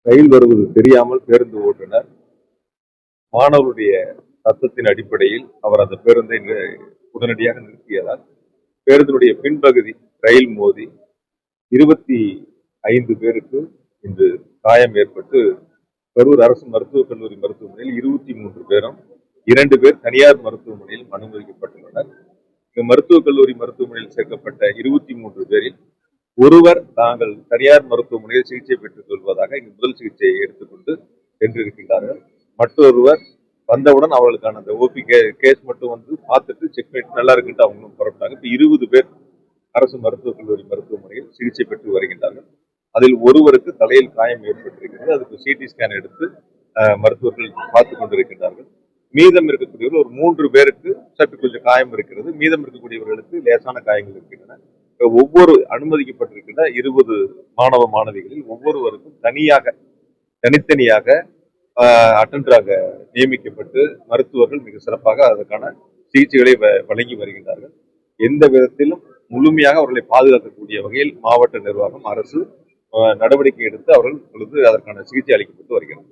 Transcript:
ரயில் வருவது தெரியாமல் பேருந்து ஓட்டுநர் மாணவருடைய சத்தத்தின் அடிப்படையில் அவர் அந்த பேருந்தை உடனடியாக நிறுத்தியதால் பேருந்தினுடைய பின்பகுதி ரயில் மோதி 25 பேருக்கு இன்று காயம் ஏற்பட்டு கரூர் அரசு மருத்துவக் கல்லூரி மருத்துவமனையில் 23 பேரும் 2 பேர் தனியார் மருத்துவமனையில் அனுமதிக்கப்பட்டுள்ளனர். மருத்துவக் கல்லூரி மருத்துவமனையில் சேர்க்கப்பட்ட 23 பேரில் ஒருவர் தாங்கள் தனியார் மருத்துவமனையில் சிகிச்சை பெற்றுக் கொள்வதாக இங்கு முதல் சிகிச்சையை எடுத்துக்கொண்டு சென்றிருக்கிறார்கள். மற்றொருவர் வந்தவுடன் அவர்களுக்கான அந்த ஓபி கேஸ் மட்டும் வந்து பார்த்துட்டு செக் பண்ணிட்டு நல்லா இருக்குன்ட்டு அவங்களும் புறப்பட்டாங்க. இப்ப 20 பேர் அரசு மருத்துவக் கல்லூரி மருத்துவமனையில் சிகிச்சை பெற்று வருகின்றார்கள். அதில் ஒருவருக்கு தலையில் காயம் ஏற்பட்டிருக்கிறது. அதுக்கு சிடி ஸ்கேன் எடுத்து மருத்துவர்கள் பார்த்துக் கொண்டிருக்கின்றார்கள். மீதம் இருக்கக்கூடியவர்கள் ஒரு 3 பேருக்கு சற்று கொஞ்சம் காயம் இருக்கிறது. மீதம் இருக்கக்கூடியவர்களுக்கு லேசான காயங்கள் இருக்கின்றன. ஒவ்வொரு அனுமதிக்கப்பட்டிருக்கின்ற 20 மாணவ மாணவிகளில் ஒவ்வொருவருக்கும் தனித்தனியாக அட்டெண்டராக நியமிக்கப்பட்டு மருத்துவர்கள் மிக சிறப்பாக அதற்கான சிகிச்சைகளை வழங்கி வருகின்றார்கள். எந்த விதத்திலும் முழுமையாக அவர்களை பாதுகாக்கக்கூடிய வகையில் மாவட்ட நிர்வாகம் அரசு நடவடிக்கை எடுத்து அவர்களுக்கு அதற்கான சிகிச்சை அளிக்கப்பட்டு வருகிறது.